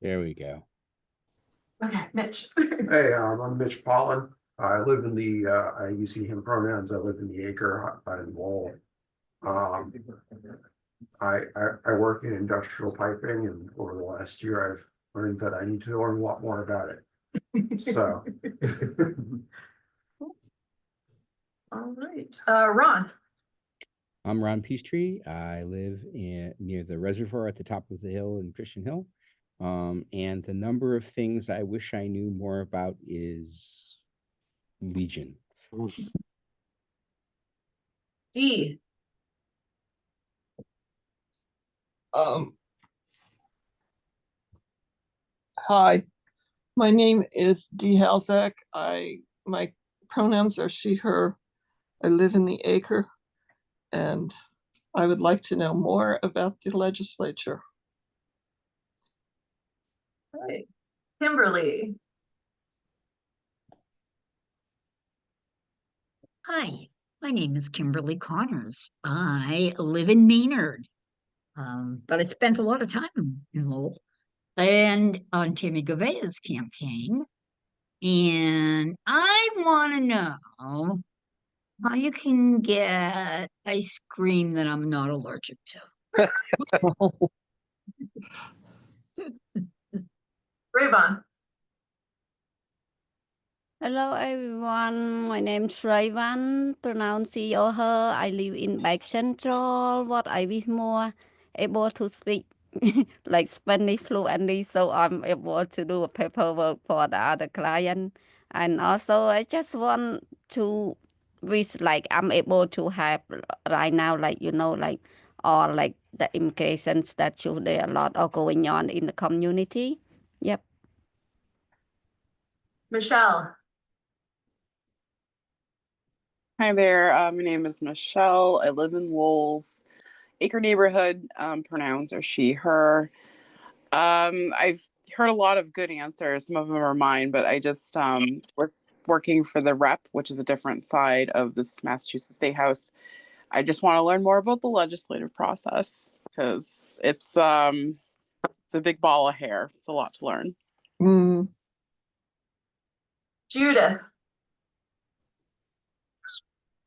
There we go. Okay, Mitch. Hey, I'm Mitch Pollan. I live in the, I use he, him pronouns. I live in the acre in Lowell. I work in industrial piping, and over the last year, I've learned that I need to learn a lot more about it. So. All right, Ron. I'm Ron Peachtree. I live near the reservoir at the top of the hill in Christian Hill. And the number of things I wish I knew more about is legion. D. Hi, my name is Dee Halzak. My pronouns are she, her. I live in the acre, and I would like to know more about the legislature. All right, Kimberly. Hi, my name is Kimberley Connors. I live in Maynard, but I spent a lot of time in Lowell and on Tammy Gavea's campaign. And I want to know how you can get ice cream that I'm not allergic to. Rayvon. Hello everyone, my name is Rayvan, pronounced she or her. I live in Back Central. What I wish more able to speak like Spanish fluently, so I'm able to do paperwork for the other client. And also I just want to wish like I'm able to have right now, like like all like the implications that there a lot are going on in the community. Yep. Michelle. Hi there, my name is Michelle. I live in Lowell's acre neighborhood. Pronouns are she, her. I've heard a lot of good answers. Some of them are mine, but I just working for the rep, which is a different side of this Massachusetts State House. I just want to learn more about the legislative process because it's a big ball of hair. It's a lot to learn. Judith.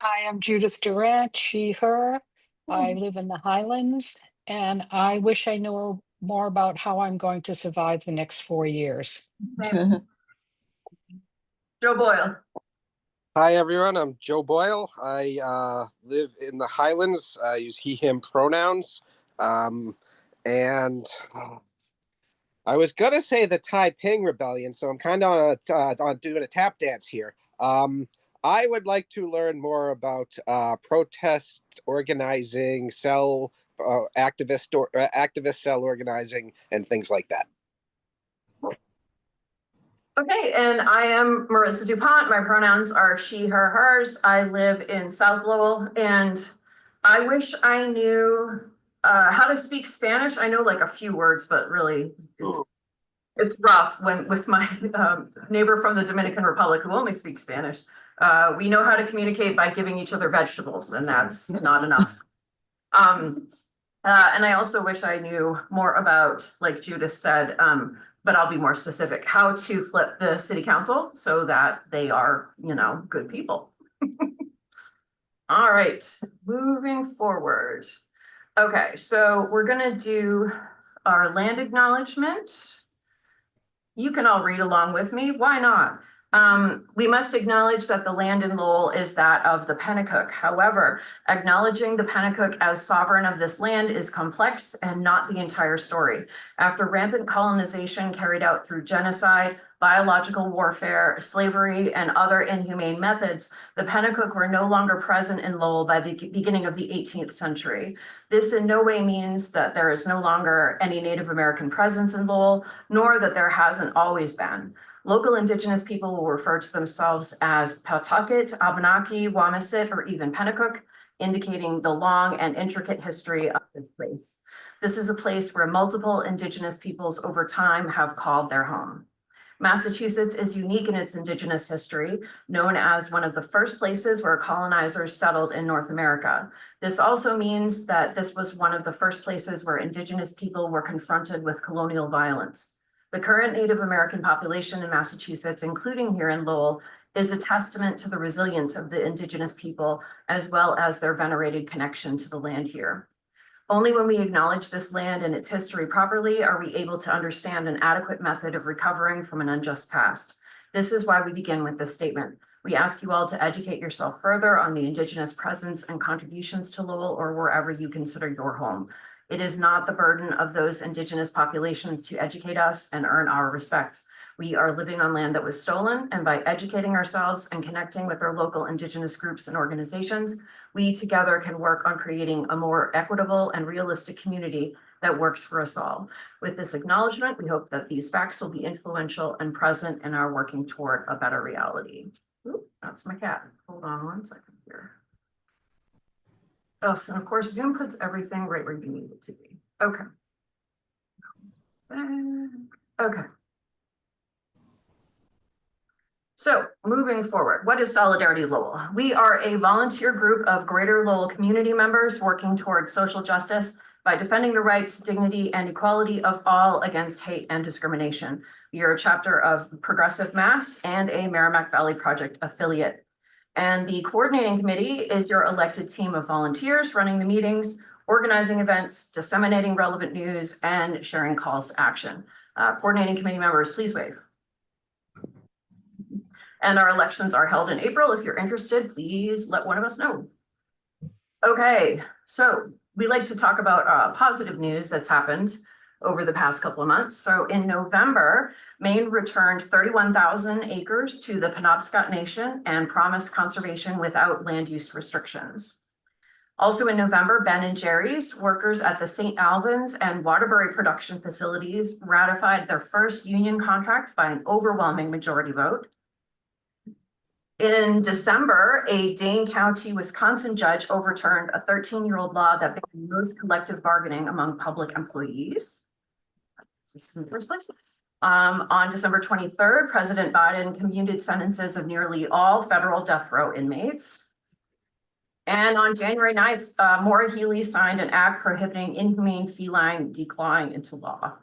Hi, I'm Judith Durant, she, her. I live in the Highlands, and I wish I knew more about how I'm going to survive the next 4 years. Same. Joe Boyle. Hi, everyone. I'm Joe Boyle. I live in the Highlands. I use he, him pronouns. And I was going to say the Taiping Rebellion, so I'm kind of on doing a tap dance here. I would like to learn more about protest organizing, activist cell organizing, and things like that. Okay, and I am Marissa DuPont. My pronouns are she, her, hers. I live in South Lowell, and I wish I knew how to speak Spanish. I know like a few words, but really it's rough with my neighbor from the Dominican Republic who only speaks Spanish. We know how to communicate by giving each other vegetables, and that's not enough. And I also wish I knew more about, like Judith said, but I'll be more specific, how to flip the city council so that they are, good people. All right, moving forward. Okay, so we're gonna do our land acknowledgement. You can all read along with me, why not? We must acknowledge that the land in Lowell is that of the Pennacook. However, acknowledging the Pennacook as sovereign of this land is complex and not the entire story. After rampant colonization carried out through genocide, biological warfare, slavery, and other inhumane methods, the Pennacook were no longer present in Lowell by the beginning of the 18th century. This in no way means that there is no longer any Native American presence in Lowell, nor that there hasn't always been. Local indigenous people will refer to themselves as Pawtucket, Abenaki, Wamasett, or even Pennacook, indicating the long and intricate history of this place. This is a place where multiple indigenous peoples over time have called their home. Massachusetts is unique in its Indigenous history, known as one of the first places where colonizers settled in North America. This also means that this was one of the first places where Indigenous people were confronted with colonial violence. The current Native American population in Massachusetts, including here in Lowell, is a testament to the resilience of the Indigenous people, as well as their venerated connection to the land here. Only when we acknowledge this land and its history properly are we able to understand an adequate method of recovering from an unjust past. This is why we begin with this statement. We ask you all to educate yourself further on the Indigenous presence and contributions to Lowell or wherever you consider your home. It is not the burden of those Indigenous populations to educate us and earn our respect. We are living on land that was stolen, and by educating ourselves and connecting with our local Indigenous groups and organizations, we together can work on creating a more equitable and realistic community that works for us all. With this acknowledgement, we hope that these facts will be influential and present in our working toward a better reality. Ooh, that's my cat. Hold on one second here. Oh, and of course, Zoom puts everything right where you need it to be. Okay. Okay. So moving forward, what is Solidarity Lowell? We are a volunteer group of Greater Lowell community members working towards social justice by defending the rights, dignity, and equality of all against hate and discrimination. We are a chapter of Progressive Mass and a Merrimack Valley Project affiliate. And the coordinating committee is your elected team of volunteers running the meetings, organizing events, disseminating relevant news, and sharing calls to action. Coordinating committee members, please wave. And our elections are held in April. If you're interested, please let one of us know. Okay, so we like to talk about positive news that's happened over the past couple of months. So in November, Maine returned 31,000 acres to the Penobscot Nation and promised conservation without land use restrictions. Also in November, Ben and Jerry's, workers at the St. Albans and Waterbury production facilities, ratified their first union contract by an overwhelming majority vote. In December, a Dane County, Wisconsin judge overturned a 13-year-old law that banned most collective bargaining among public employees. This is in the first place. On December 23rd, President Biden commuted sentences of nearly all federal death row inmates. And on January 9th, Maura Healey signed an act prohibiting inhumane feline declawing into law.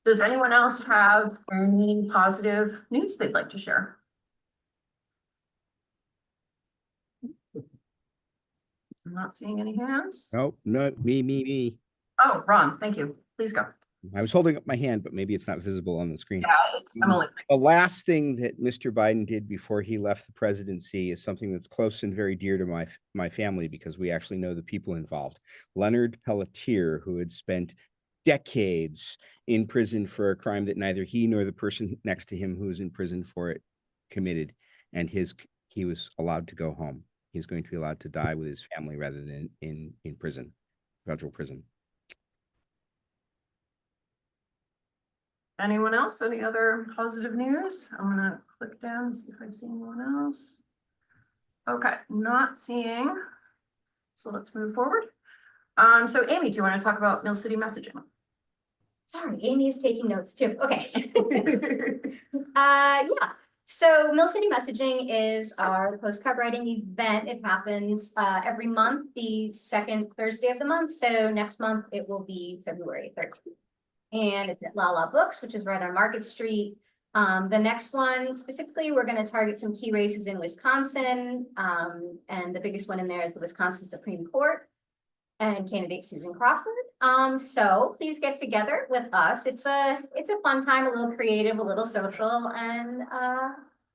Does anyone else have any positive news they'd like to share? I'm not seeing any hands. Nope, not me. Oh, Ron, thank you. Please go. I was holding up my hand, but maybe it's not visible on the screen. Yeah, I'm only. The last thing that Mr. Biden did before he left the presidency is something that's close and very dear to my family, because we actually know the people involved. Leonard Pelletier, who had spent decades in prison for a crime that neither he nor the person next to him who was in prison for it committed, and he was allowed to go home. He's going to be allowed to die with his family rather than in prison, federal prison. Anyone else? Any other positive news? I'm gonna click down and see if I see anyone else. Okay, not seeing. So let's move forward. So Amy, do you want to talk about Mill City messaging? Sorry, Amy is taking notes too. Okay. Yeah. So Mill City Messaging is our postcard writing event. It happens every month, the second Thursday of the month. So next month it will be February 13th. And it's at Lowell Books, which is right on Market Street. The next one, specifically, we're going to target some key races in Wisconsin. And the biggest one in there is the Wisconsin Supreme Court and candidate Susan Crawford. So please get together with us. It's a fun time, a little creative, a little social, and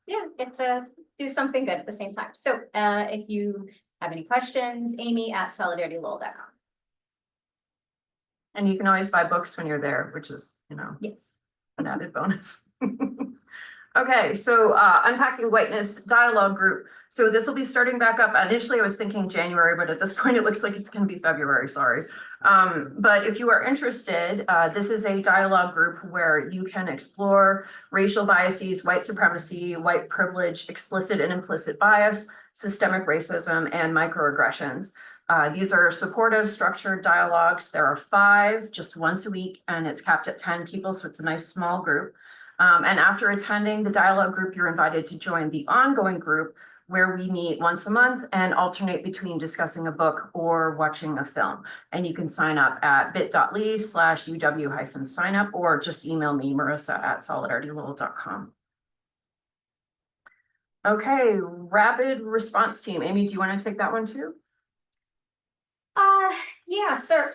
yeah, get to do something good at the same time. So if you have any questions, amy@solidaritylowell.com. And you can always buy books when you're there, which is, Yes. an added bonus. Okay, so Unpacking Whiteness Dialogue Group. So this will be starting back up. Initially, I was thinking January, but at this point, it looks like it's going to be February, sorry. But if you are interested, this is a dialogue group where you can explore racial biases, white supremacy, white privilege, explicit and implicit bias, systemic racism, and microaggressions. These are supportive, structured dialogues. There are 5 just once a week, and it's capped at 10 people, so it's a nice small group. And after attending the dialogue group, you're invited to join the ongoing group where we meet once a month and alternate between discussing a book or watching a film. And you can sign up at bit.ly/UW-signup or just email me, marissa@solidaritylowell.com. Okay, rapid response team. Amy, do you want to take that one too? Yeah, sure.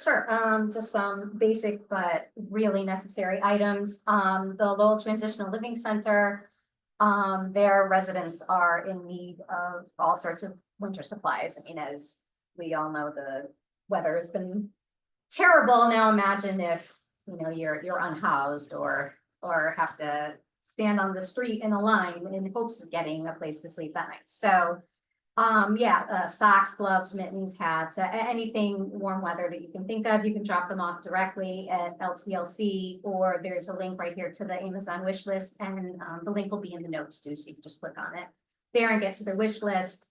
Just some basic but really necessary items. The Lowell Transitional Living Center, their residents are in need of all sorts of winter supplies. I mean, as we all know, the weather has been terrible. Now imagine if, you know, you're unhoused or have to stand on the street in a line in hopes of getting a place to sleep that night. So socks, gloves, mittens, hats, anything warm weather that you can think of, you can drop them off directly at LTLC, or there's a link right here to the Amazon wish list, and the link will be in the notes too, so you can just click on it there and get to the wish list.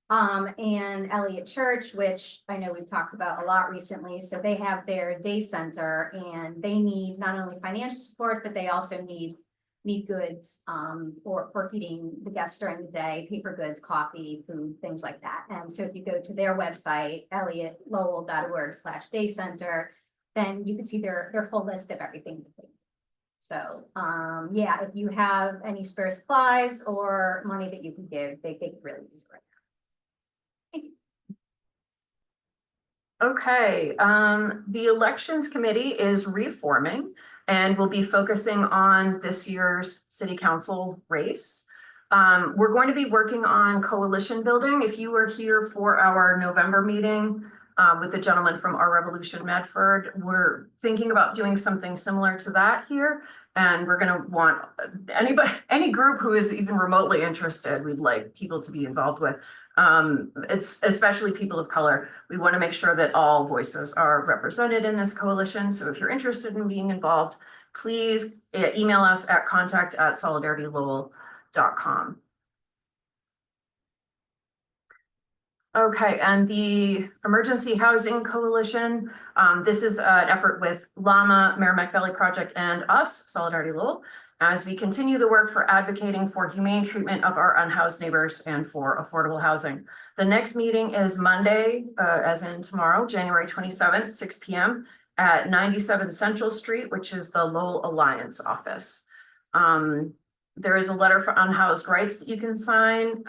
And Elliott Church, which I know we've talked about a lot recently, so they have their day center, and they need not only financial support, but they also need goods for feeding the guests during the day, paper goods, coffee, food, things like that. And so if you go to their website, elliottLowell.org/day center, then you can see their full list of everything. So if you have any spare supplies or money that you can give, they could really use it right now. Okay, the elections committee is reforming and we'll be focusing on this year's city council race. We're going to be working on coalition building. If you were here for our November meeting with the gentleman from Our Revolution Medford, we're thinking about doing something similar to that here. And we're gonna want any group who is even remotely interested, we'd like people to be involved with. It's especially people of color. We want to make sure that all voices are represented in this coalition. So if you're interested in being involved, please email us at contact@solidaritylowell.com. Okay, and the Emergency Housing Coalition, this is an effort with LAMA, Merrimack Valley Project, and us, Solidarity Lowell, as we continue the work for advocating for humane treatment of our unhoused neighbors and for affordable housing. The next meeting is Monday, as in tomorrow, January 27th, 6 p.m. at 97 Central Street, which is the Lowell Alliance office. There is a letter for unhoused rights that you can sign.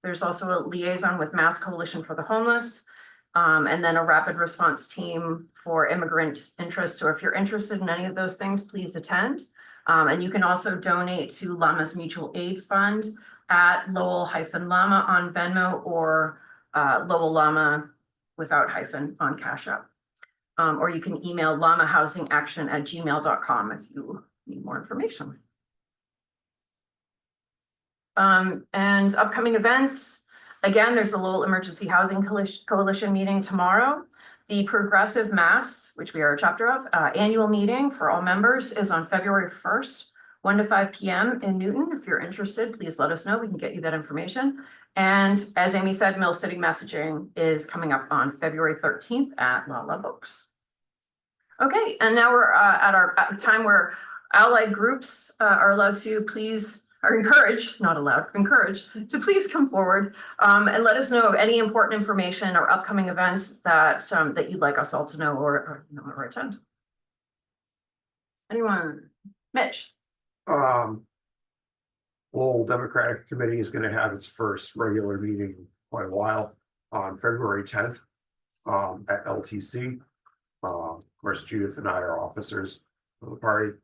There's also a liaison with Mass Coalition for the Homeless, and then a rapid response team for immigrant interests. So if you're interested in any of those things, please attend. And you can also donate to Llama's Mutual Aid Fund at Lowell-Llama on Venmo or Lowell Llama without hyphen on Cash App. Or you can email llamahousingAction@gmail.com if you need more information. And upcoming events, again, there's a Lowell Emergency Housing Coalition meeting tomorrow. The Progressive Mass, which we are a chapter of, annual meeting for all members is on February 1st, 1 to 5 p.m. in Newton. If you're interested, please let us know. We can get you that information. And as Amy said, Mill City Messaging is coming up on February 13th at Lala Books. Okay, and now we're at our time where allied groups are allowed to are encouraged, not allowed, encouraged to please come forward and let us know of any important information or upcoming events that that you'd like us all to know or attend. Anyone? Mitch? Lowell Democratic Committee is going to have its first regular meeting in quite a while on February 10th at LTC. Of course, Judith and I are officers of the party.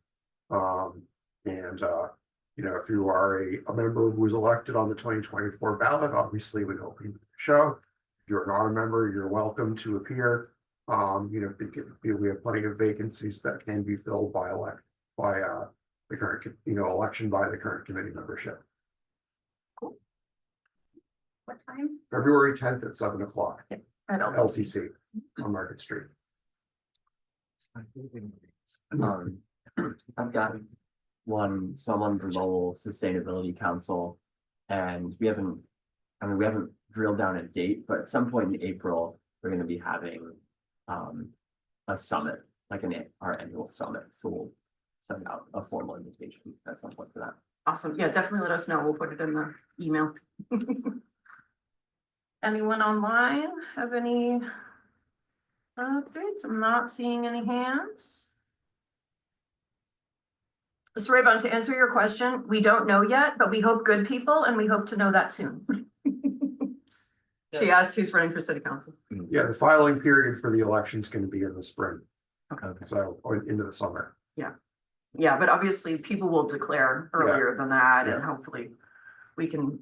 You know, if you are a member who was elected on the 2024 ballot, obviously we hope you show. If you're not a member, you're welcome to appear. You know, we have plenty of vacancies that can be filled by the current, election by the current committee membership. Cool. What time? February 10th at 7 o'clock at LTC on Market Street. I've got one, so I'm on the Lowell Sustainability Council, and we haven't drilled down a date, but at some point in April, we're going to be having a summit, like our annual summit. So send out a formal invitation at some point for that. Awesome. Yeah, definitely let us know. We'll put it in the email. Anyone online have any updates? I'm not seeing any hands. So Rayvon, to answer your question, we don't know yet, but we hope good people and we hope to know that soon. She asked who's running for city council. Yeah, the filing period for the election's gonna be in the spring, Okay. so, or into the summer. Yeah, but obviously people will declare earlier than that and hopefully we can,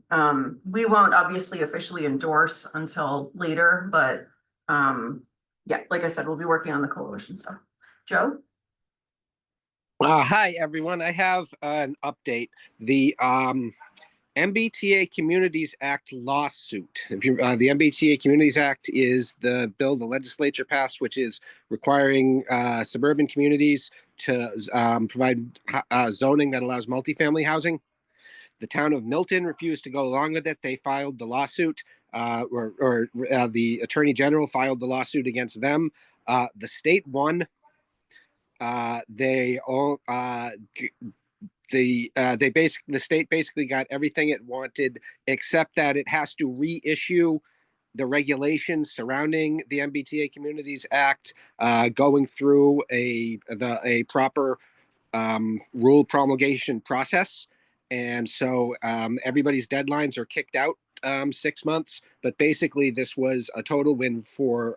we won't obviously officially endorse until later, but yeah, like I said, we'll be working on the coalition stuff. Joe? Hi, everyone. I have an update. The MBTA Communities Act lawsuit. If you, the MBTA Communities Act is the bill the legislature passed, which is requiring suburban communities to provide zoning that allows multifamily housing. The town of Milton refused to go along with it. They filed the lawsuit, or the attorney general filed the lawsuit against them. The state won. They all the state basically got everything it wanted, except that it has to reissue the regulations surrounding the MBTA Communities Act, going through a proper rule promulgation process. And so everybody's deadlines are kicked out 6 months. But basically, this was a total win for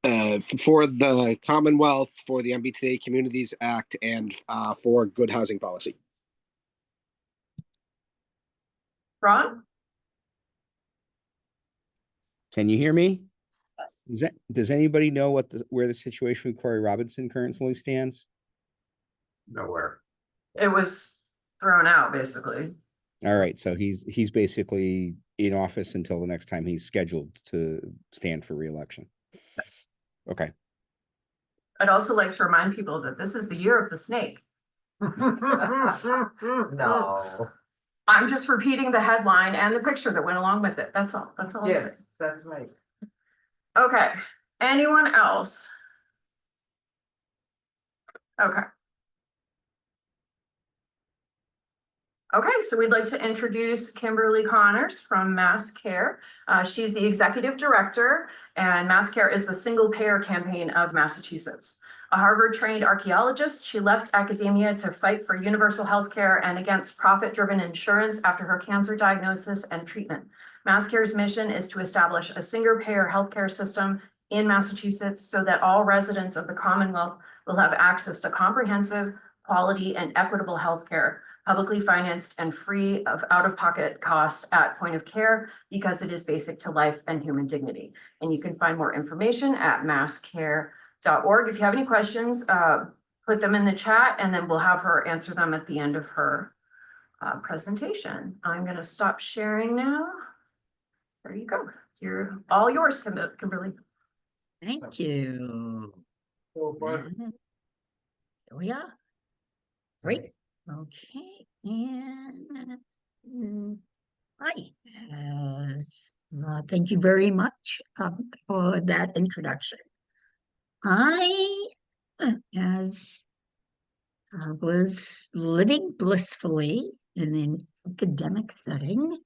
the Commonwealth, for the MBTA Communities Act, and for good housing policy. Ron? Can you hear me? Yes. Does anybody know where the situation with Corey Robinson currently stands? Nowhere. It was thrown out, basically. All right, so he's basically in office until the next time he's scheduled to stand for re-election. Okay. I'd also like to remind people that this is the year of the snake. No. I'm just repeating the headline and the picture that went along with it. That's all. That's all I'm saying. Yes, that's right. Okay. Anyone else? Okay. Okay, so we'd like to introduce Kimberley Connors from Mass Care. She's the executive director, and Mass Care is the single payer campaign of Massachusetts. A Harvard-trained archaeologist, she left academia to fight for universal health care and against profit-driven insurance after her cancer diagnosis and treatment. Mass Care's mission is to establish a single-payer healthcare system in Massachusetts so that all residents of the Commonwealth will have access to comprehensive, quality, and equitable healthcare, publicly financed and free of out-of-pocket costs at point of care, because it is basic to life and human dignity. And you can find more information at masscare.org. If you have any questions, put them in the chat and then we'll have her answer them at the end of her presentation. I'm going to stop sharing now. There you go. You're all yours, Kimberly. Thank you. Here we are. Great. Okay. And hi. Thank you very much for that introduction. I was living blissfully in an academic setting,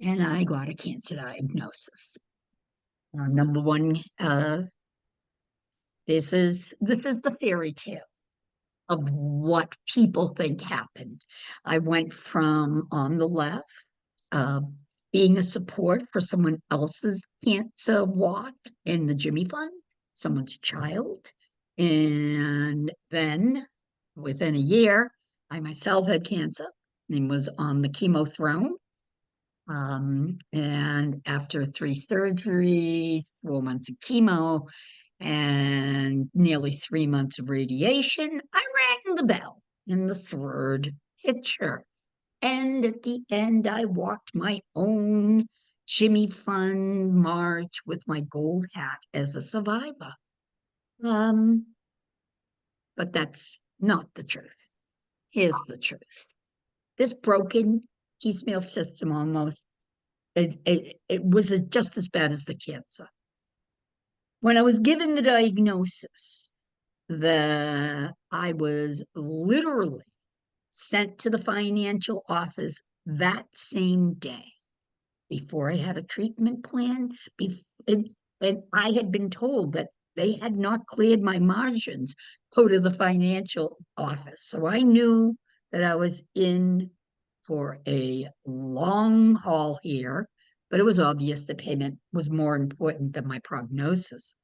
and I got a cancer diagnosis. Number one, this is the fairy tale of what people think happened. I went from, on the left, being a support for someone else's cancer walk in the Jimmy Fund, someone's child. And then within a year, I myself had cancer and was on the chemo throne. And after 3 surgeries, 4 months of chemo, and nearly 3 months of radiation, I rang the bell in the 3rd picture. And at the end, I walked my own Jimmy Fund march with my gold hat as a survivor. But that's not the truth. Here's the truth. This broken piecemeal system almost, it was just as bad as the cancer. When I was given the diagnosis, that I was literally sent to the financial office that same day before I had a treatment plan. And I had been told that they had not cleared my margins. Go to the financial office. So I knew that I was in for a long haul here, but it was obvious the payment was more important than my prognosis.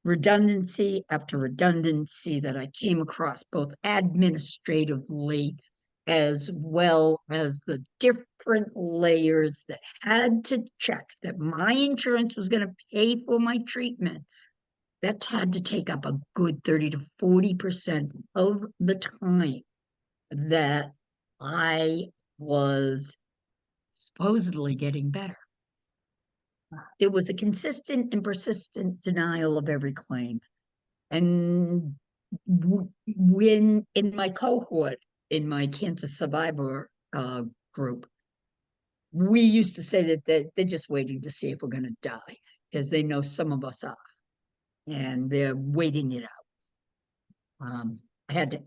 Redundancy after redundancy that I came across, both administratively as well as the different layers that had to check that my insurance was going to pay for my treatment. That had to take up a good 30 to 40% of the time that I was supposedly getting better. It was a consistent and persistent denial of every claim. And when in my cohort, in my cancer survivor group, we used to say that they're just waiting to see if we're going to die, because they know some of us are, and they're waiting it out. I had to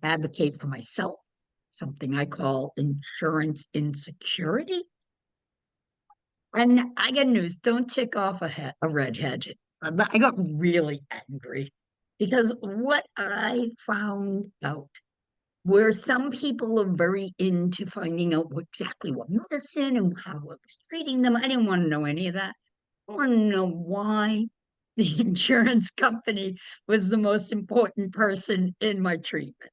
advocate for myself, something I call insurance insecurity. And I got news, don't tick off a redhead. I got really angry because what I found out, where some people are very into finding out exactly what medicine and how it was treating them, I didn't want to know any of that. I want to know why the insurance company was the most important person in my treatment.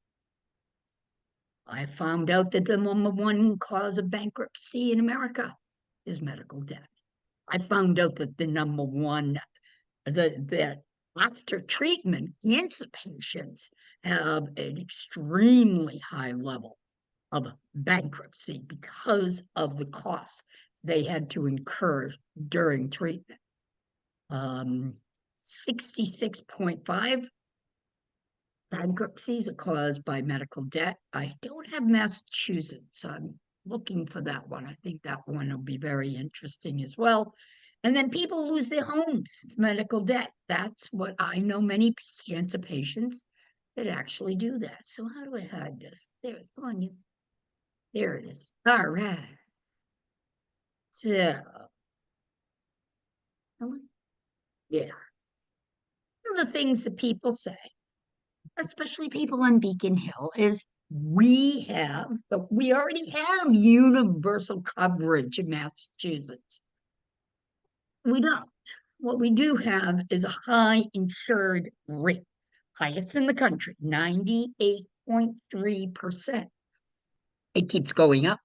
I found out that the number one cause of bankruptcy in America is medical debt. I found out that the number one, that after treatment, cancer patients have an extremely high level of bankruptcy because of the costs they had to incur during treatment. 66.5 bankruptcies are caused by medical debt. I don't have Massachusetts. I'm looking for that one. I think that one will be very interesting as well. And then people lose their homes, medical debt. That's what I know many cancer patients that actually do that. So how do I hide this? There, come on, you. There it is. All right. So, yeah. One of the things that people say, especially people on Beacon Hill, is we already have universal coverage in Massachusetts. We don't. What we do have is a high insured rate, highest in the country, 98.3%. It keeps going up.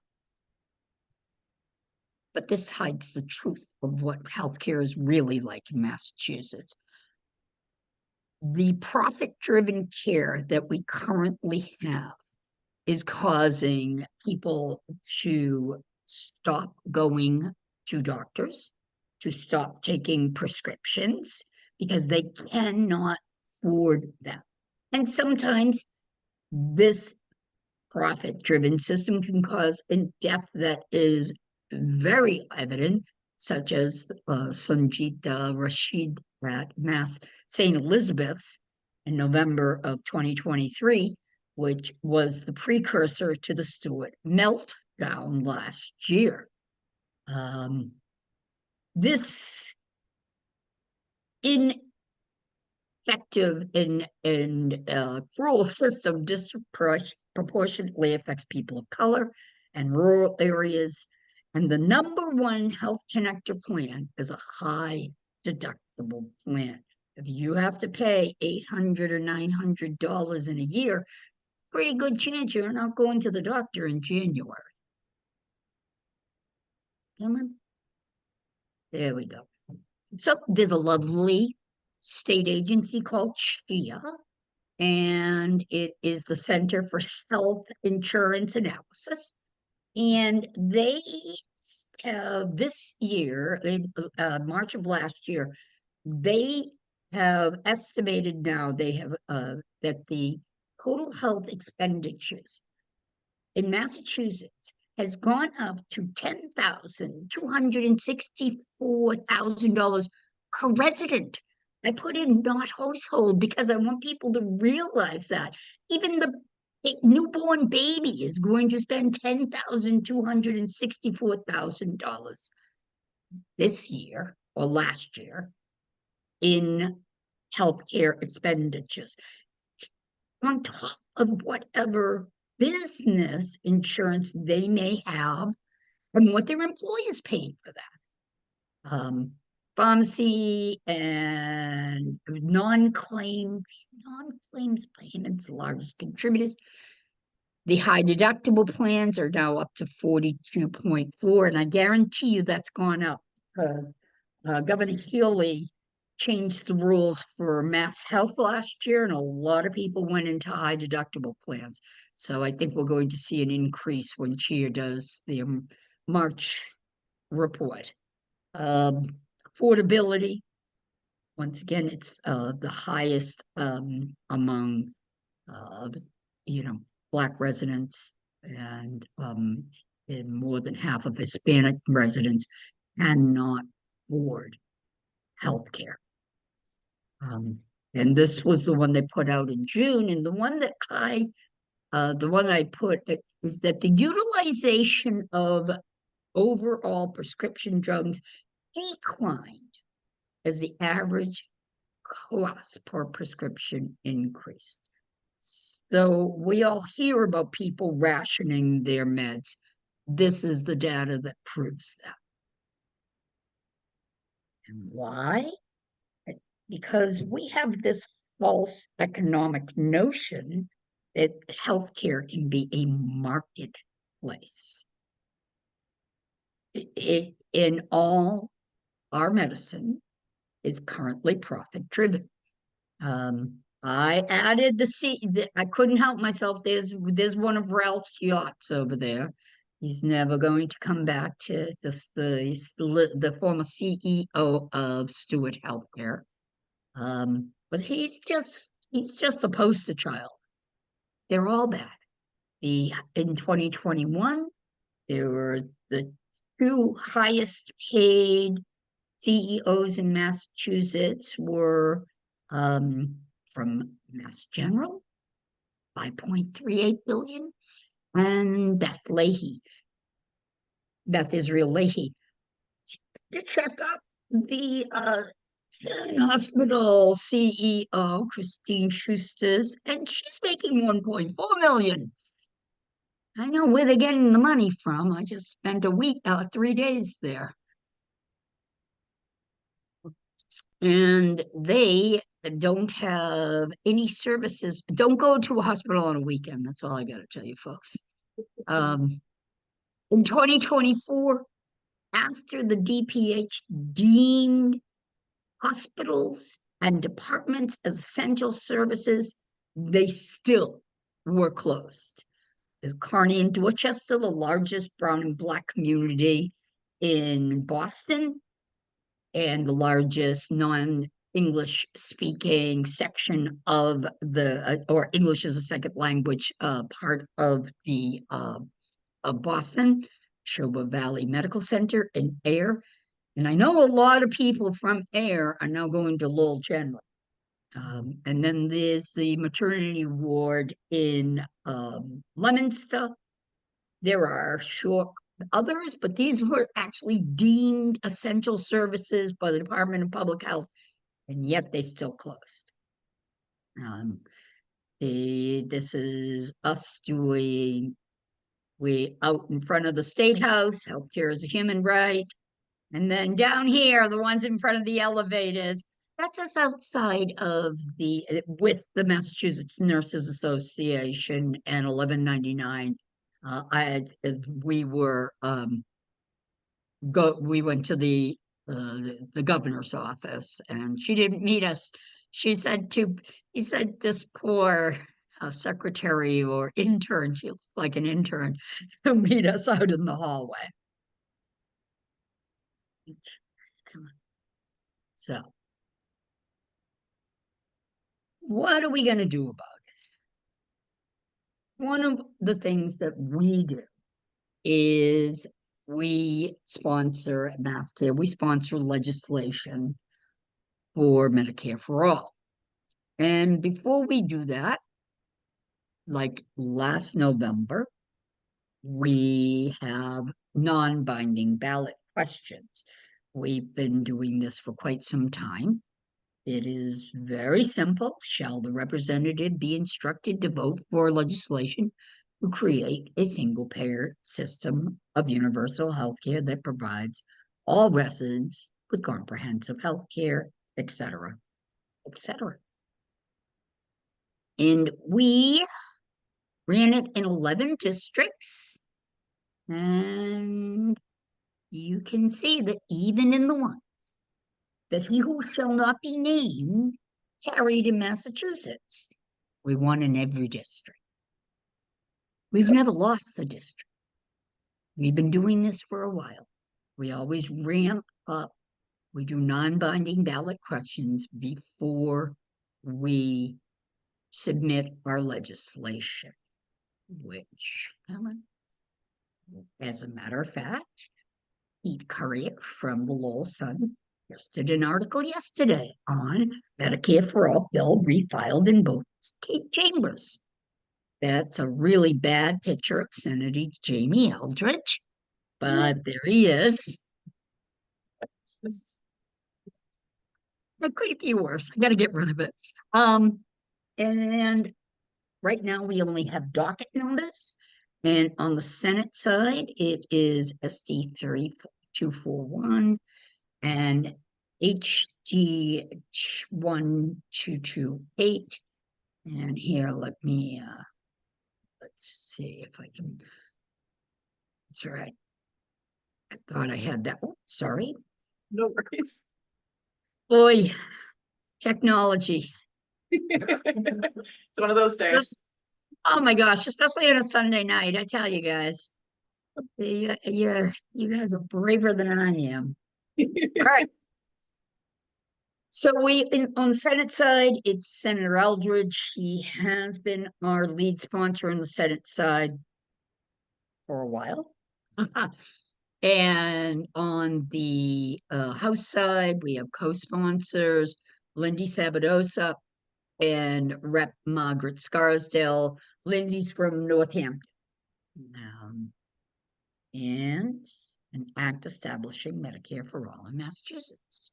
But this hides the truth of what healthcare is really like in Massachusetts. The profit-driven care that we currently have is causing people to stop going to doctors, to stop taking prescriptions, because they cannot afford them. And sometimes this profit-driven system can cause a death that is very evident, such as Sanjita Rashid at Mass St. Elizabeth's in November of 2023, which was the precursor to the Stewart meltdown last year. This ineffective and cruel system disproportionately affects people of color and rural areas. And the number one Health Connector plan is a high deductible plan. If you have to pay $800 or $900 in a year, pretty good chance you're not going to the doctor in January. There we go. So there's a lovely state agency called CHIA, and it is the Center for Health Insurance Analysis. And they have this year, in March of last year, they have estimated now that the total health expenditures in Massachusetts has gone up to $10,264,000 per resident. I put in not household because I want people to realize that even the newborn baby is going to spend $10,264,000 this year or last year in healthcare expenditures on top of whatever business insurance they may have and what their employers paid for that. Pharmacy and non-claims payments, largest contributors. The high deductible plans are now up to 42.4, and I guarantee you that's gone up. Governor Healy changed the rules for Mass Health last year, and a lot of people went into high deductible plans. So I think we're going to see an increase when Chia does the March report. Affordability, once again, it's the highest among Black residents, and more than half of Hispanic residents cannot afford healthcare. And this was the one they put out in June, and the one I put is that the utilization of overall prescription drugs declined as the average cost per prescription increased. So we all hear about people rationing their meds. This is the data that proves that. And why? Because we have this false economic notion that healthcare can be a marketplace. In all, our medicine is currently profit driven. I added I couldn't help myself. There's one of Ralph's yachts over there. He's never going to come back to the former CEO of Stewart Healthcare. But he's just the poster child. They're all bad. In 2021, there were the two highest paid CEOs in Massachusetts were from Mass General, 5.38 billion, and Beth Israel Leahy. To check up the hospital CEO, Christine Schuster's, and she's making 1.4 million. I know where they're getting the money from. I just spent 3 days there. And they don't have any services. Don't go to a hospital on a weekend. That's all I got to tell you, folks. In 2024, after the DPH deemed hospitals and departments as essential services, they still were closed. There's Kearney and Dorchester, the largest brown and Black community in Boston, and the largest non-English speaking section of or English as a second language part of Boston, Shoba Valley Medical Center and Air. And I know a lot of people from Air are now going to Lowell General. And then there's the maternity ward in Leominster. There are others, but these were actually deemed essential services by the Department of Public Health, and yet they still closed. This is us we out in front of the State House, healthcare is a human right. And then down here, the ones in front of the elevators, that's us outside of with the Massachusetts Nurses Association and 1199. We went to the governor's office, and she didn't meet us. He said this poor secretary or intern, she looked like an intern, to meet us out in the hallway. So, what are we going to do about it? One of the things that we do is we sponsor legislation for Medicare for All. And before we do that, like last November, we have non-binding ballot questions. We've been doing this for quite some time. It is very simple. Shall the representative be instructed to vote for legislation to create a single-payer system of universal health care that provides all residents with comprehensive health care, et cetera, et cetera. And we ran it in 11 districts. And you can see that even in the one that he who shall not be named carried in Massachusetts, we won in every district. We've never lost the district. We've been doing this for a while. We always ramp up. We do non-binding ballot questions before we submit our legislation, which, as a matter of fact, Pete Courier from the Lowell Sun posted an article yesterday on Medicare for All bill refiled in both state chambers. That's a really bad picture of Senator Jamie Eldridge, but there he is. It could be worse. I got to get rid of it. And right now we only have docket notice, and on the Senate side, it is SD 3241 and HD 1228. And here, let's see if I can. That's right. I thought I had that. Oh, sorry. No worries. Boy, technology. It's one of those days. Oh my gosh, especially on a Sunday night, I tell you guys. You guys are braver than I am. All right. So on the Senate side, it's Senator Eldridge. He has been our lead sponsor on the Senate side for a while. And on the House side, we have co-sponsors, Lindy Sabadosa and Rep. Margaret Scarsdale. Lindsay's from Northampton. And an act establishing Medicare for all in Massachusetts.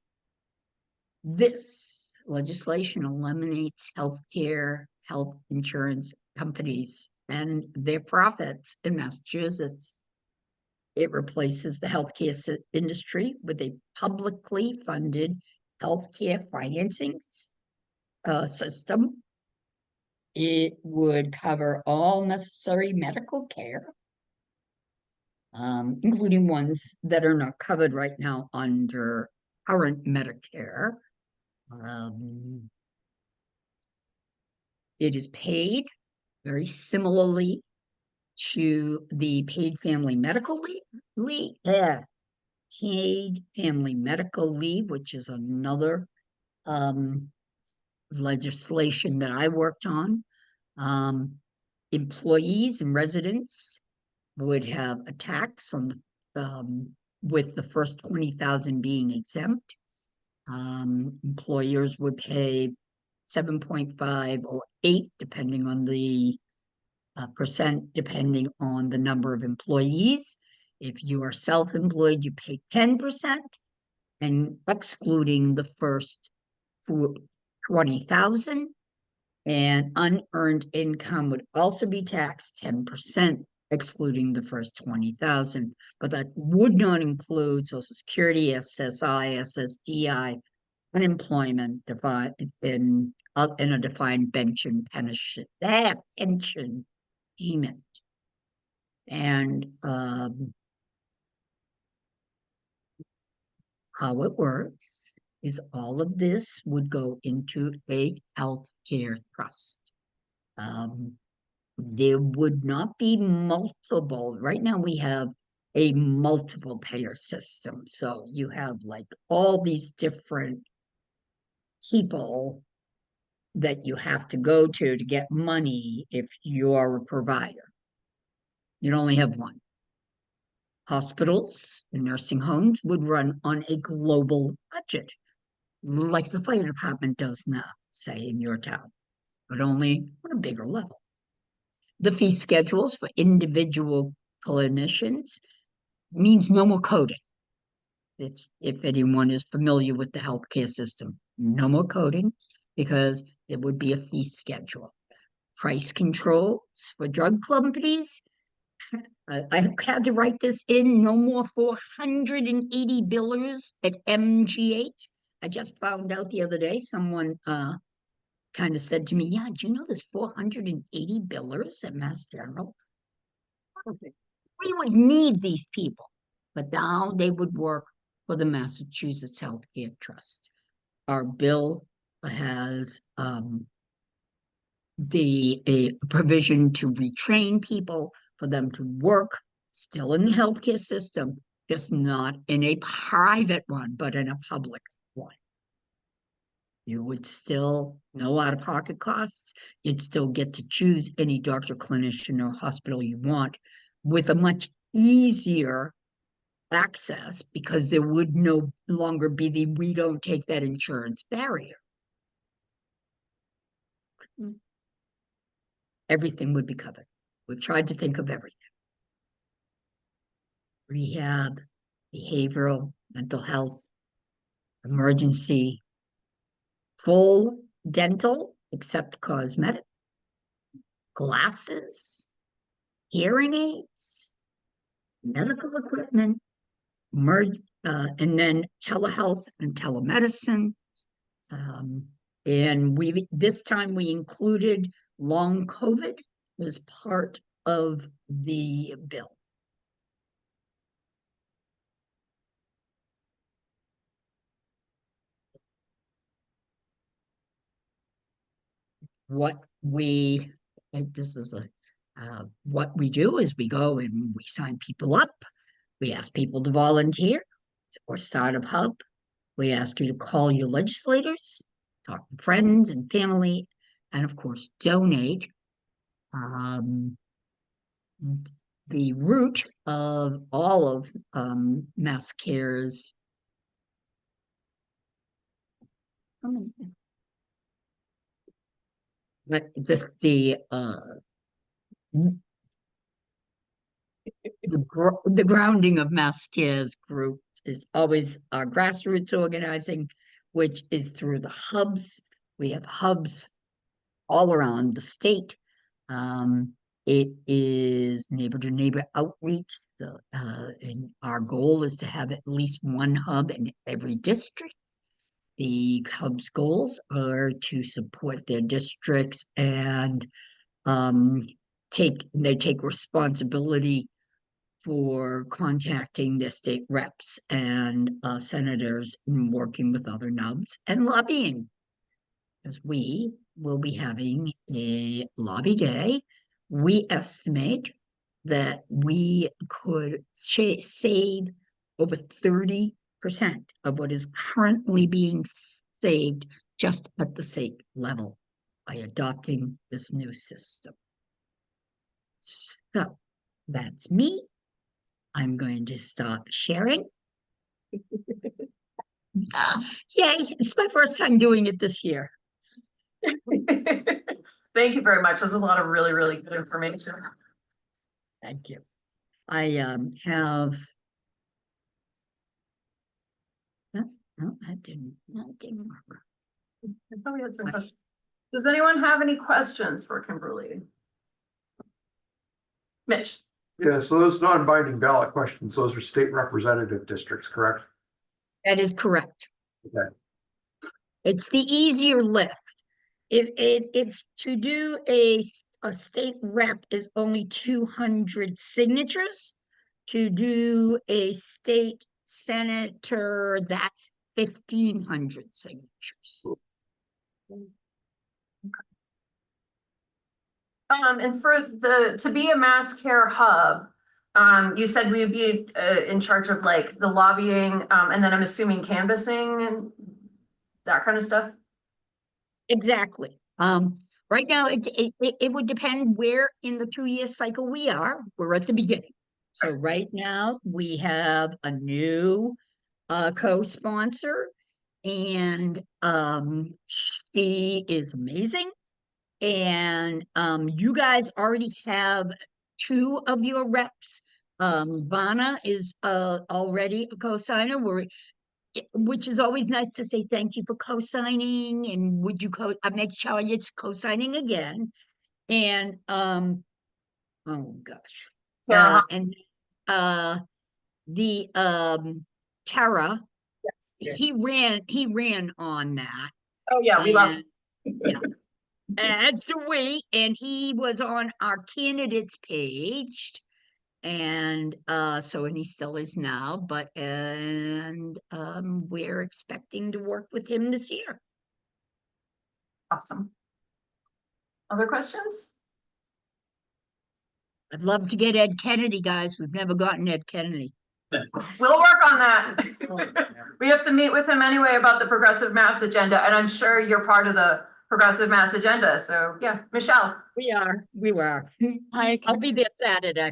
This legislation eliminates healthcare, health insurance companies and their profits in Massachusetts. It replaces the healthcare industry with a publicly funded healthcare financing system. It would cover all necessary medical care, including ones that are not covered right now under current Medicare. It is paid very similarly to the paid family medical leave, paid family medical leave, which is another legislation that I worked on. Employees and residents would have a tax on the with the first 20,000 being exempt. Employers would pay 7.5 or 8, depending on the percent, depending on the number of employees. If you are self-employed, you pay 10%, and excluding the first 20,000. And unearned income would also be taxed 10%, excluding the first 20,000. But that would not include Social Security, SSI, SSDI, unemployment, in a defined pension pension payment. And how it works is all of this would go into a healthcare trust. There would not be multiple. Right now we have a multiple payer system. So you have like all these different people that you have to go to get money if you are a provider. You'd only have one. Hospitals and nursing homes would run on a global budget. like the fire department does now, say in your town, but only on a bigger level. The fee schedules for individual clinicians means no more coding. If anyone is familiar with the healthcare system, no more coding, because there would be a fee schedule. Price controls for drug companies. I had to write this in, no more 480 billers at MGH. I just found out the other day, someone kind of said to me, yeah, do you know there's 480 billers at Mass General? We would need these people, but now they would work for the Massachusetts Healthcare Trust. Our bill has a provision to retrain people for them to work still in the healthcare system, just not in a private one, but in a public one. You would still, no out-of-pocket costs. You'd still get to choose any doctor, clinician, or hospital you want with a much easier access, because there would no longer be the we don't take that insurance barrier. Everything would be covered. We've tried to think of everything. Rehab, behavioral, mental health, emergency, full dental, except cosmetic, glasses, hearing aids, medical equipment, and then telehealth and telemedicine. And this time we included long COVID as part of the bill. What we do is we go and we sign people up. We ask people to volunteer or start a hub. We ask you to call your legislators, talk to friends and family, and of course, donate. The root of all of Mass Care's but the grounding of Mass Care's group is always our grassroots organizing, which is through the hubs. We have hubs all around the state. It is neighbor to neighbor outreach. And our goal is to have at least one hub in every district. The hub's goals are to support their districts and they take responsibility for contacting their state reps and senators and working with other nubs and lobbying. Because we will be having a lobby day. We estimate that we could save over 30% of what is currently being saved just at the state level by adopting this new system. So that's me. I'm going to stop sharing. Yay, it's my first time doing it this year. Thank you very much. This is a lot of really, really good information. Thank you. I have. No, that didn't work. I thought we had some questions. Does anyone have any questions for Kimberly? Mitch? Yeah, so those non-binding ballot questions, those are state representative districts, correct? That is correct. Okay. It's the easier lift. If to do a state rep is only 200 signatures, to do a state senator, that's 1,500 signatures. And for to be a Mass Care hub, you said we would be in charge of like the lobbying, and then I'm assuming canvassing and that kind of stuff. Exactly. Right now, it would depend where in the 2-year cycle we are. We're at the beginning. So right now we have a new co-sponsor, and she is amazing. And you guys already have 2 of your reps. Vana is already a co-signer, which is always nice to say thank you for co-signing, and would you make sure it's co-signing again. And oh gosh. Tara. And the Tara, Yes. he ran on that. Oh, yeah, we love. And, yeah. As do we, and he was on our candidates page. And and he still is now, but we're expecting to work with him this year. Awesome. Other questions? I'd love to get Ed Kennedy, guys. We've never gotten Ed Kennedy. We'll work on that. We have to meet with him anyway about the Progressive Mass agenda, and I'm sure you're part of the Progressive Mass agenda. So yeah, Michelle. We were. Hi, I'll be there Saturday.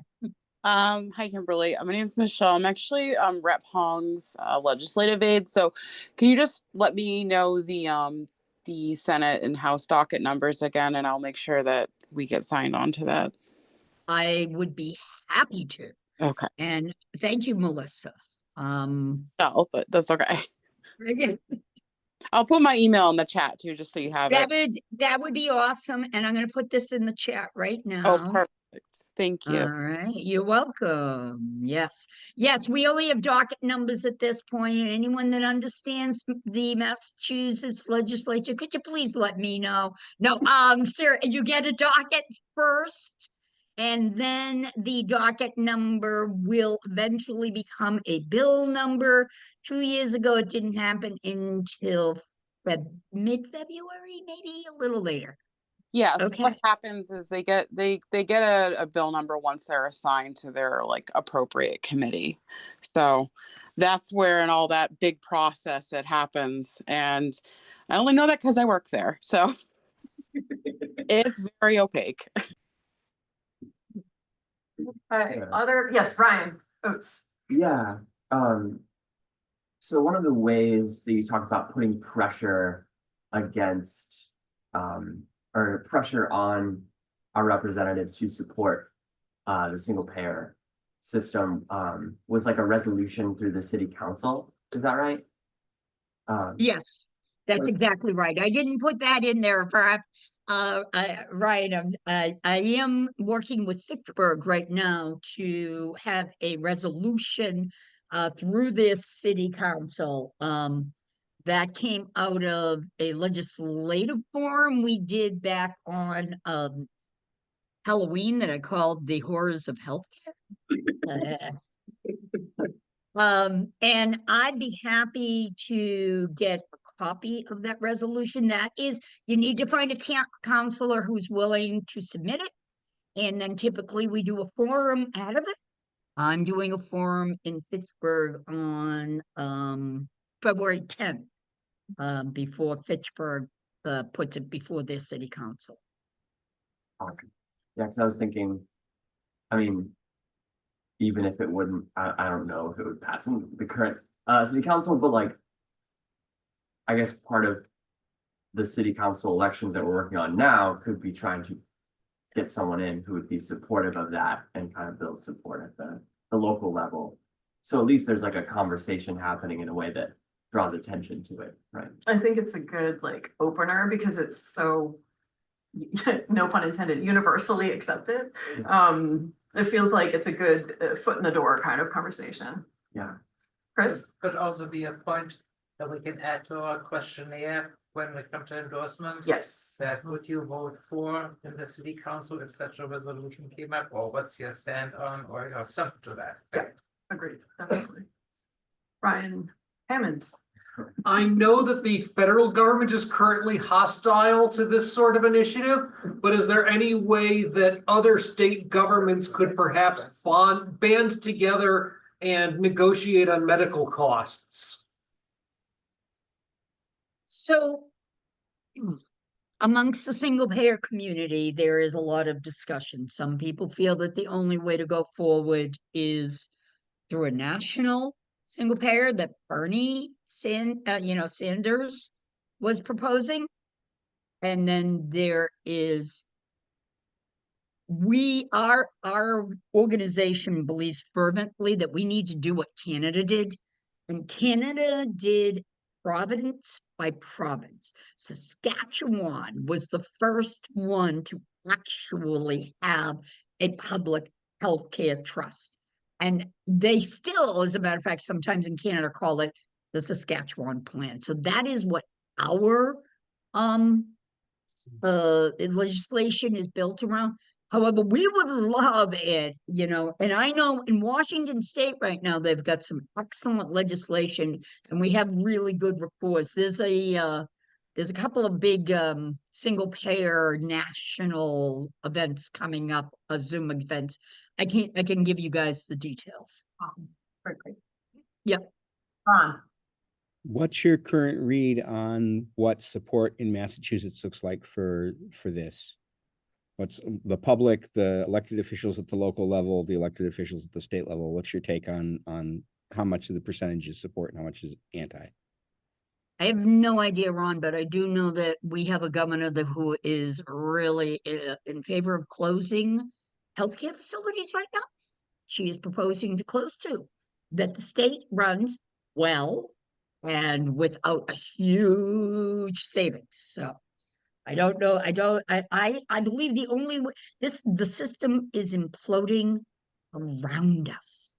hi Kimberly. My name is Michelle. I'm actually Rep Hong's legislative aide. So can you just let me know the Senate and House docket numbers again, and I'll make sure that we get signed on to that. I would be happy to. Okay. And thank you, Melissa. No, but that's okay. Again, I'll put my email in the chat too, just so you have it. that would be awesome. And I'm going to put this in the chat right now. Oh, perfect. Thank you. All right, you're welcome. Yes, we only have docket numbers at this point. And anyone that understands the Massachusetts legislature, could you please let me know? No, sir, you get a docket first, and then the docket number will eventually become a bill number. 2 years ago, it didn't happen until mid-February, maybe a little later. Yeah, so Okay. what happens is they get a bill number once they're assigned to their like appropriate committee. So that's where in all that big process it happens. And I only know that because I work there. So it's very opaque. Okay. Yes, Ryan Oates. Yeah. So one of the ways that you talk about putting pressure against or pressure on our representatives to support the single payer system was like a resolution through the city council. Is that right? Yes, that's exactly right. I didn't put that in there for Ryan. I am working with Fitchburg right now to have a resolution through this city council that came out of a legislative forum we did back on Halloween that I called The Horrors of Healthcare. And I'd be happy to get a copy of that resolution. That is, you need to find a counselor who's willing to submit it. And then typically we do a forum out of it. I'm doing a forum in Fitchburg on February 10th, before Fitchburg puts it before their city council. Awesome. Yeah, because I was thinking, I mean, even if it wouldn't, I don't know if it would pass in the current city council, but like, I guess part of the city council elections that we're working on now could be trying to get someone in who would be supportive of that and kind of build support at the local level. So at least there's like a conversation happening in a way that draws attention to it, right? I think it's a good like opener because it's so, no pun intended, universally accepted. It feels like it's a good foot in the door kind of conversation. Yeah. Chris? Could also be a point that we can add to our questionnaire when we come to endorsement. Yes. That would you vote for in the city council if such a resolution came up, or what's your stand on, or something to that? Yeah, agreed, definitely. Ryan Hammond. I know that the federal government is currently hostile to this sort of initiative, but is there any way that other state governments could perhaps band together and negotiate on medical costs? So amongst the single payer community, there is a lot of discussion. Some people feel that the only way to go forward is through a national single payer that Bernie Sanders was proposing. And then there is our organization believes fervently that we need to do what Canada did. And Canada did province by province. Saskatchewan was the first one to actually have a public healthcare trust. And they still, as a matter of fact, sometimes in Canada call it the Saskatchewan plan. So that is what our legislation is built around. However, we would love it, and I know in Washington State right now, they've got some excellent legislation and we have really good reports. There's a couple of big single payer national events coming up, Zoom events. I can give you guys the details. Great. Yep. Ron. What's your current read on what support in Massachusetts looks like for this? What's the public, the elected officials at the local level, the elected officials at the state level? What's your take on how much of the percentage is support and how much is anti? I have no idea, Ron, but I do know that we have a governor who is really in favor of closing healthcare facilities right now. She is proposing to close two that the state runs well and without a huge savings. So I don't know. I believe the only way the system is imploding around us.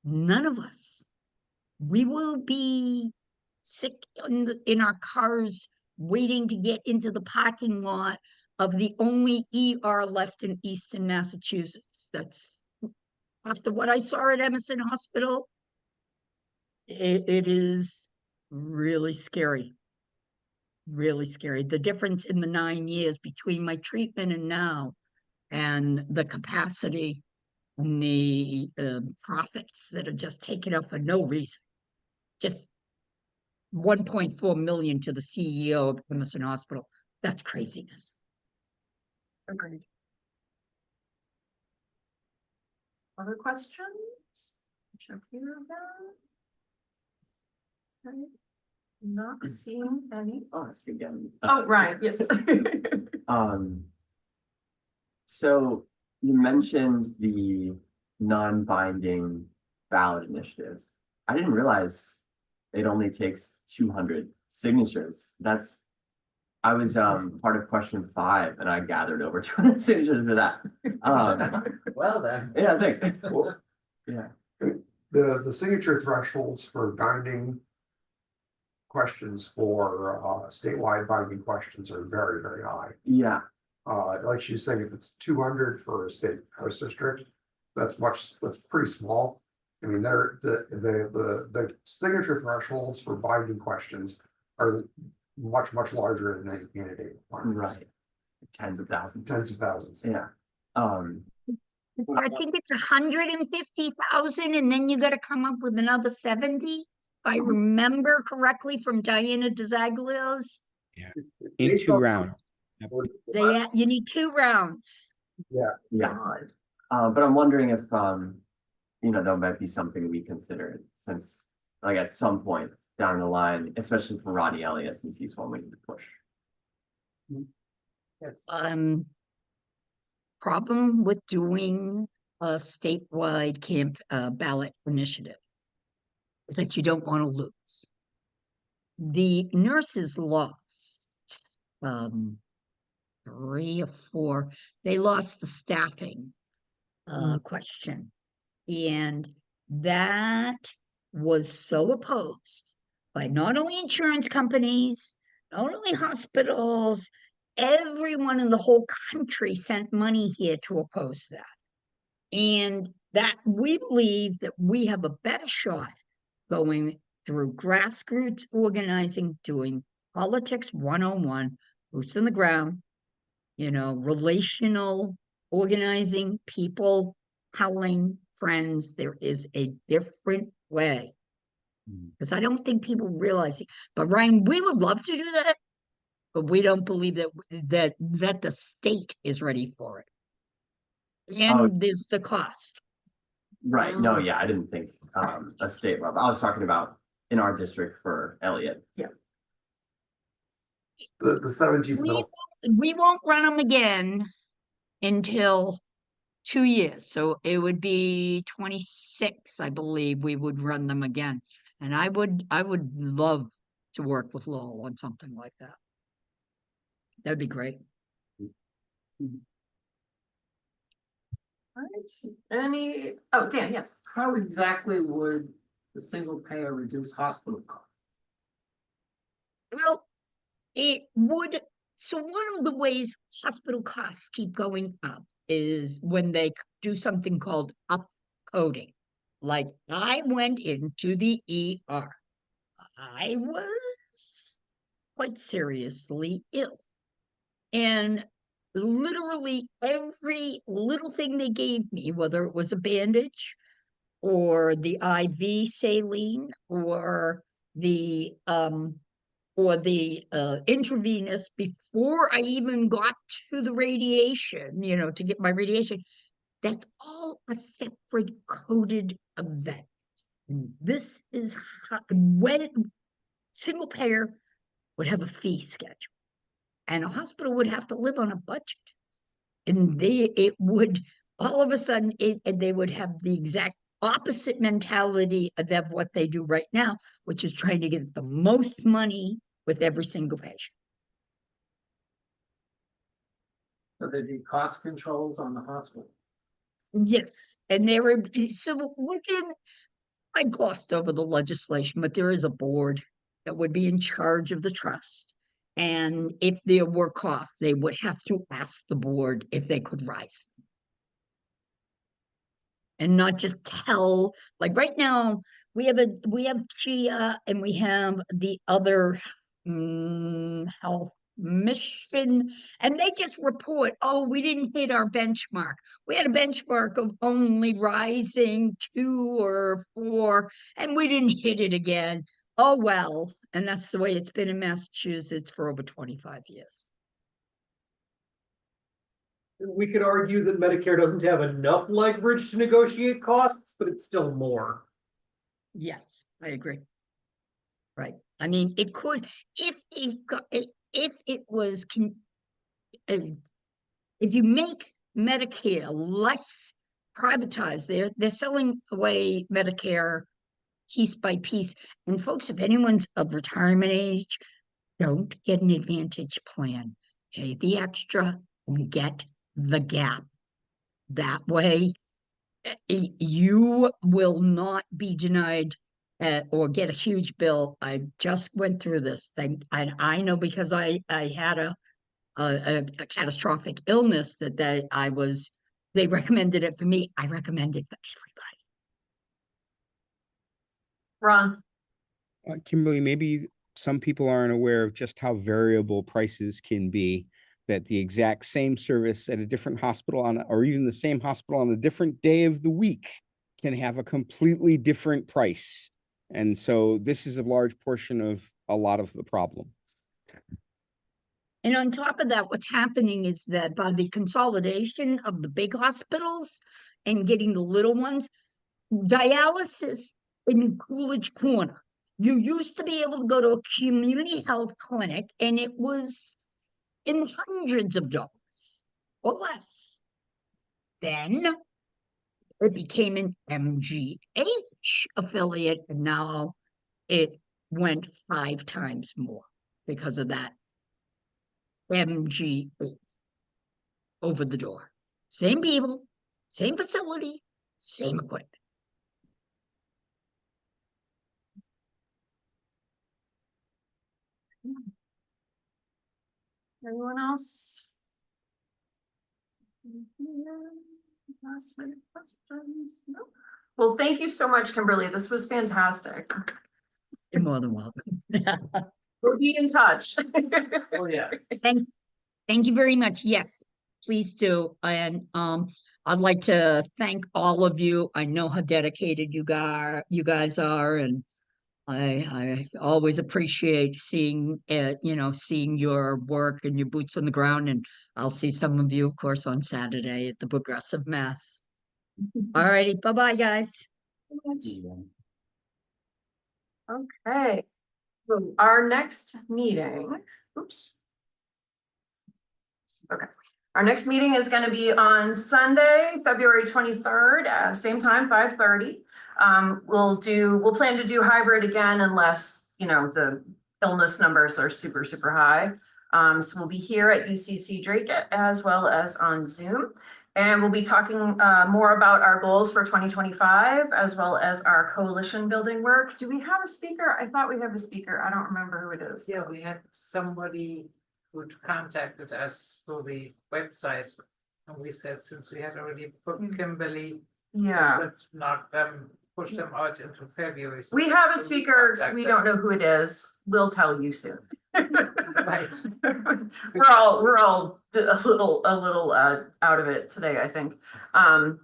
None of us. We will be sick in our cars waiting to get into the parking lot of the only ER left in Eastern Massachusetts. That's after what I saw at Emerson Hospital. It is really scary. Really scary. The difference in the 9 years between my treatment and now, and the capacity and the profits that are just taken up for no reason. Just 1.4 million to the CEO of Emerson Hospital. That's craziness. Agreed. Other questions? Check here again. Okay. Not seeing any. I'll ask again. Oh, right, yes. So you mentioned the non-binding ballot initiatives. I didn't realize it only takes 200 signatures. I was part of question 5 and I gathered over 200 signatures for that. Well then. Yeah, thanks. Well, Yeah. the signature thresholds for binding questions for statewide binding questions are very, very high. Yeah. Like she was saying, if it's 200 for a state house district, that's pretty small. I mean, the signature thresholds for binding questions are much larger than any candidate requirements. Right. Tens of thousands. Yeah. I think it's 150,000, and then you got to come up with another 70. If I remember correctly from Diana DeZaglio's. Yeah. In 2 rounds. You need 2 rounds. Yeah. But I'm wondering if that might be something we consider, since like at some point down the line, especially for Rodney Elliott, since he's one we need to push. Yes. Problem with doing a statewide ballot initiative is that you don't want to lose. The nurses lost 3 or 4. They lost the staffing question, and that was so opposed by not only insurance companies, not only hospitals. Everyone in the whole country sent money here to oppose that. And that we believe that we have a better shot going through grassroots organizing, doing politics 101, boots on the ground, relational organizing, people telling friends there is a different way. Because I don't think people realize it. But Ryan, we would love to do that. But we don't believe that the state is ready for it. And there's the cost. Right. No, yeah, I didn't think a state level. I was talking about in our district for Elliott. Yeah. The 17th middle. We won't run them again until 2 years. So it would be 26, I believe, we would run them again. And I would love to work with Lowell on something like that. That'd be great. Right, Dan, yes. How exactly would the single payer reduce hospital costs? Well, it would. So one of the ways hospital costs keep going up is when they do something called upcoding. Like I went into the ER. I was quite seriously ill. And literally every little thing they gave me, whether it was a bandage or the IV saline or the intravenous, before I even got to the radiation, to get my radiation, that's all a separate coded event. And this is how, when single payer would have a fee schedule and a hospital would have to live on a budget. And it would all of a sudden, they would have the exact opposite mentality of what they do right now, which is trying to get the most money with every single patient. So there'd be cost controls on the hospital. Yes, and there were so I glossed over the legislation, but there is a board that would be in charge of the trust. And if there were costs, they would have to ask the board if they could rise them. And not just tell, like right now, we have GIA and we have the other health mission, and they just report, oh, we didn't hit our benchmark. We had a benchmark of only rising 2 or 4, and we didn't hit it again. Oh, well, and that's the way it's been in Massachusetts for over 25 years. We could argue that Medicare doesn't have enough leverage to negotiate costs, but it's still more. Yes, I agree. Right. I mean, it could, if it was, if you make Medicare less privatized, they're selling away Medicare piece by piece. And folks, if anyone's of retirement age, don't get an Advantage plan. Pay the extra and get the gap. That way, you will not be denied or get a huge bill. I just went through this thing, and I know because I had a catastrophic illness that they recommended it for me. I recommend it for everybody. Ron. Kimberly, maybe some people aren't aware of just how variable prices can be, that the exact same service at a different hospital or even the same hospital on a different day of the week can have a completely different price. And so this is a large portion of a lot of the problem. And on top of that, what's happening is that by the consolidation of the big hospitals and getting the little ones, dialysis in Coolidge Corner, you used to be able to go to a community health clinic and it was in hundreds of dollars or less. Then it became an MGH affiliate, and now it went 5 times more because of that MGH over the door. Same people, same facility, same equipment. Anyone else? Last minute questions? No. Well, thank you so much, Kimberly. This was fantastic. You're more than welcome. We'll be in touch. Oh, yeah. Thank you very much. Yes, please do. And I'd like to thank all of you. I know how dedicated you guys are, and I always appreciate seeing seeing your work and your boots on the ground. And I'll see some of you, of course, on Saturday at the Progressive Mass. All righty, bye-bye, guys. Okay. So our next meeting, oops. Okay, our next meeting is gonna be on Sunday, February 23rd, same time, 5:30. We'll plan to do hybrid again unless, you know, the illness numbers are super, super high. So we'll be here at UCC Drake as well as on Zoom. And we'll be talking more about our goals for 2025 as well as our coalition building work. Do we have a speaker? I thought we have a speaker. I don't remember who it is. Yeah, we had somebody who contacted us through the website. And we said, since we had already put Kimberley, we Yeah, should not push them out into February. So we have a we speaker. contact We them. don't know who it is. We'll tell you soon. Right. We're all a little out of it today, I think.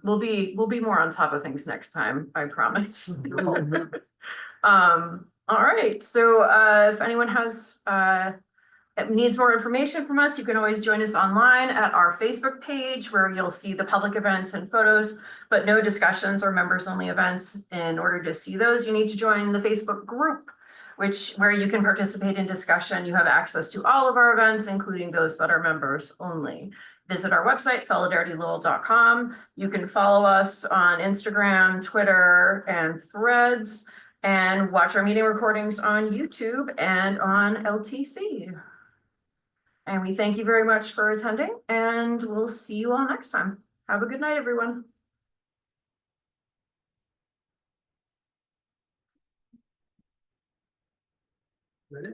We'll be more on top of things next time, I promise. All right, so if anyone has needs more information from us, you can always join us online at our Facebook page where you'll see the public events and photos, but no discussions or members only events. In order to see those, you need to join the Facebook group, where you can participate in discussion. You have access to all of our events, including those that are members only. Visit our website, solidaritylowell.com. You can follow us on Instagram, Twitter, and Threads, and watch our meeting recordings on YouTube and on LTC. And we thank you very much for attending, and we'll see you all next time. Have a good night, everyone. Ready?